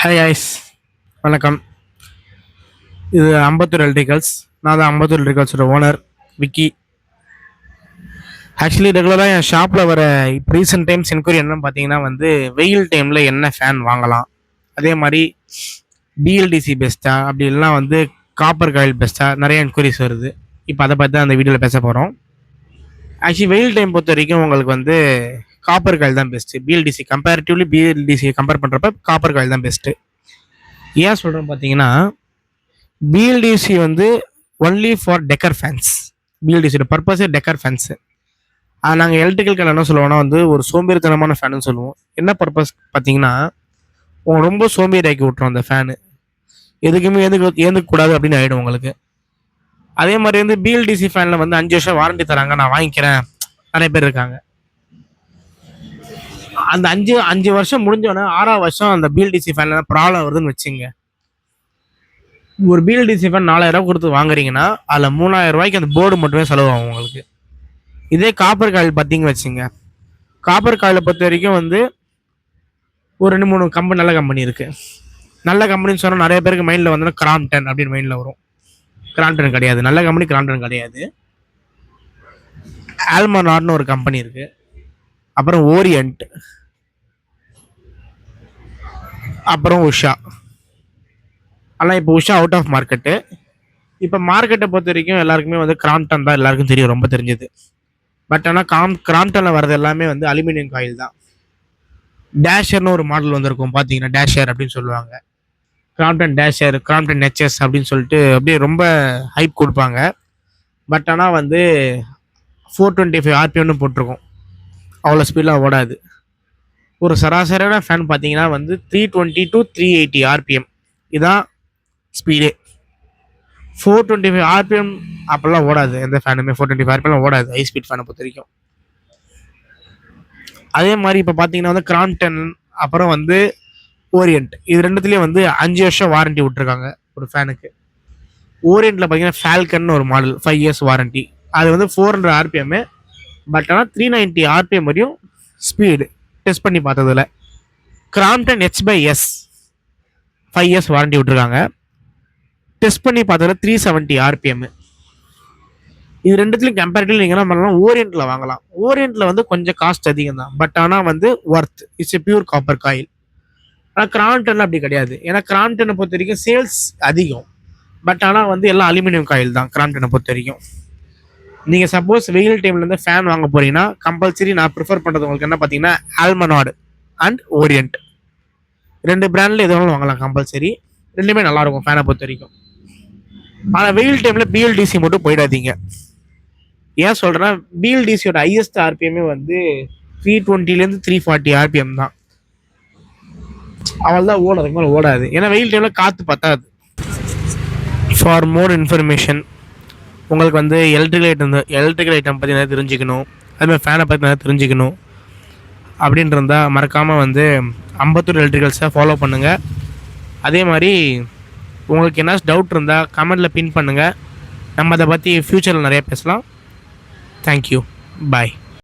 Hi ice, வணக்கம். இது Ambattur electricals. நான் தான் அம்பத்தூர் எலக்ட்ரிக்கல்ஸோட ஓனர் விக்கி. ஆக்சுவலி ரெகுலராக என் ஷாப்பில் வர இப்போ ரீசெண்ட் டைம்ஸ் என்கொயரி என்னன்னு பார்த்தீங்கன்னா வெயில் டைமில் என்ன ஃபேன் வாங்கலாம், அதே மாதிரி பிஎல்டிசி பெஸ்ட்டா அப்படி இல்லைனா காப்பர் காயில் பெஸ்ட்டா, நிறைய என்கொயரிஸ் வருது. இப்போ அதை பற்றி தான் அந்த வீடியோவில் பேச போகிறோம். ஆக்சுவலி வெயில் டைம் பொறுத்த வரைக்கும் உங்களுக்கு காப்பர் காயில் தான் best. BLDC comparatively BLDC compare பண்ணுறப்ப காப்பர் காயில் தான் பெஸ்ட்டு. ஏன் சொல்கிறேன் பார்த்தீங்கன்னா, BLDC only for decor fans. பிஎல்டிசியோட பர்பஸே டெக்கர் ஃபேன்ஸு. நாங்கள் எலக்ட்ரிக்கல் கடை என்ன சொல்லுவோம்னா ஒரு சோம்பேறித்தனமான ஃபேனுன்னு சொல்லுவோம். என்ன பர்பஸ் பார்த்தீங்கன்னா, உங்க ரொம்ப சோம்பேறி ஆக்கி விட்ரும் அந்த ஃபேனு. எதுக்குமே ஏந்துக்கூடாது அப்படின்னு ஆகிடும் உங்களுக்கு. அதே மாதிரி பிஎல்டிசி ஃபேனில் 5 வருஷம் வாரண்டி தராங்க, நான் வாங்கிக்கிறேன், நிறைய பேர் இருக்காங்க. அந்த அஞ்சு வருஷம் முடிஞ்சோடனே 6ஆவது வருஷம் அந்த பிஎல்டிசி ஃபேனில் ப்ராப்ளம் வருதுன்னு வச்சுங்க. ஒரு பிஎல்டிசி ஃபேன் 4000 கொடுத்து வாங்குறீங்கன்னா அதில் 3000 ரூபாய்க்கு அந்த போர்டு மட்டுமே செலவாகும் உங்களுக்கு. இதே காப்பர் காயில் பார்த்தீங்கன்னு வச்சுங்க, காப்பர் காயிலை பொறுத்த வரைக்கும் ஒரு 2-3 கம்பெனி நல்ல கம்பெனி இருக்குது. நல்ல கம்பெனின்னு சொன்னால் நிறைய பேருக்கு மைண்டில் கிராம்ப்டன் அப்படின்னு மைண்டில் வரும். கிராம்ப்டன் கிடையாது, நல்ல கம்பெனி கிராம்ப்டன் கிடையாது. ஆல்மனார்னு ஒரு கம்பெனி இருக்குது. அப்புறம் ஓரியன்ட், அப்புறம் உஷா. ஆனால் இப்போ உஷா அவுட் ஆஃப் மார்க்கெட்டு. இப்போ மார்க்கெட்டை பொறுத்த வரைக்கும் எல்லாருக்குமே கிராம்ப்டன் தான் எல்லாருக்கும் தெரியும், ரொம்ப தெரிஞ்சது. பட் ஆனால் கிராம்ப்டனில் வர்றது எல்லாமே அலுமினியம் காயில் தான். டேஷர்னு ஒரு மாடல் வந்திருக்கும் பார்த்தீங்கன்னா, டேஷர் அப்படின்னு சொல்லுவாங்க. கிராம்ப்டன் டேஷர், கிராம்ப்டன் ஹெச்எஸ் அப்படின்னு சொல்லிட்டு அப்படியே ரொம்ப ஹைப் கொடுப்பாங்க. பட் ஆனால் 425 ஆர்பிஎம்னு போட்டிருக்கோம். அவ்வளோ ஸ்பீடாக ஓடாது. ஒரு சராசரியான ஃபேன் பார்த்தீங்கன்னா 320 to 380 ஆர்பிஎம் இதுதான் ஸ்பீடே. 425 ஆர்பிஎம் அப்போல்லாம் ஓடாது எந்த ஃபேனுமே. 425 ஆர்பிஎம் ஓடாது ஹை ஸ்பீட் ஃபேனை பொறுத்த வரைக்கும். அதே மாதிரி இப்போ பார்த்தீங்கன்னா கிராம்ப்டன் அப்புறம் ஓரியன்ட், இது ரெண்டுத்துலேயும் 5 வருஷம் வாரண்டி விட்டுருக்காங்க ஒரு ஃபேனுக்கு. ஓரியன்ட்டில் பார்த்தீங்கன்னா ஃபால்கன் ஒரு மாடல் 5 இயர்ஸ் வாரண்டி. அது 400 ஆர்பிஎம்மு. பட் ஆனால் 390 ஆர்பிஎம் வரையும் ஸ்பீடு டெஸ்ட் பண்ணி பார்த்ததில். கிராம்ப்டன் H/S 5 இயர்ஸ் வாரண்டி விட்டுருக்காங்க. டெஸ்ட் பண்ணி பார்த்ததில் 370 ஆர்பிஎம். இது ரெண்டுத்துலையும் கம்பேரிட்டிவ் நீங்கள் என்ன பண்ணலாம், ஓரியன்ட்டில் வாங்கலாம். ஓரியன்ட்டில் கொஞ்சம் காஸ்ட் அதிகம் தான், பட் ஆனால் worth. It's a pure copper coil. ஆனால் கிராம்ப்டனில் அப்படி கிடையாது. ஏன்னா கிராம்ப்டனை பொறுத்த வரைக்கும் சேல்ஸ் அதிகம், பட் ஆனால் எல்லாம் அலுமினியம் காயில் தான் கிராம்ப்டனை பொறுத்த வரைக்கும். நீங்கள் சப்போஸ் வெயில் டைம்லேருந்து ஃபேன் வாங்க போகிறீங்கன்னா கம்பல்சரி நான் ப்ரிஃபர் பண்ணுறது உங்களுக்கு என்ன பார்த்தீங்கன்னா, ஆல்மனார்டு அண்ட் ஓரியன்ட், 2 பிராண்டில் எது வேணாலும் வாங்கலாம் கம்பல்சரி. ரெண்டுமே நல்லாயிருக்கும் ஃபேனை பொறுத்த வரைக்கும். ஆனால் வெயில் டைமில் பிஎல்டிசி மட்டும் போயிடாதீங்க. ஏன் சொல்கிறேன்னா, பிஎல்டிசியோட ஹையஸ்ட் ஆர்பிஎம்மே 320 340 ஆர்பிஎம் தான். அவள் தான் ஓடாது, மேலே ஓடாது. ஏன்னா வெயில் டைமில் காற்று பத்தாது. ஃபார் மோர் இன்ஃபர்மேஷன் உங்களுக்கு எலக்ட்ரிக்கல் ஐட்டம் பற்றி நிறைய தெரிஞ்சுக்கணும், அதுமாதிரி ஃபேனை பற்றி நிறைய தெரிஞ்சுக்கணும் அப்படின்ட்டு இருந்தால் மறக்காமல் அம்பத்தூர் எலக்ட்ரிக்கல்ஸை ஃபாலோ பண்ணுங்கள். அதே மாதிரி உங்களுக்கு என்ன டவுட் இருந்தால் கமெண்டில் பின் பண்ணுங்கள். நம்ம அதை பற்றி ஃப்யூச்சரில் நிறைய பேசலாம். தேங்க்யூ, பாய்.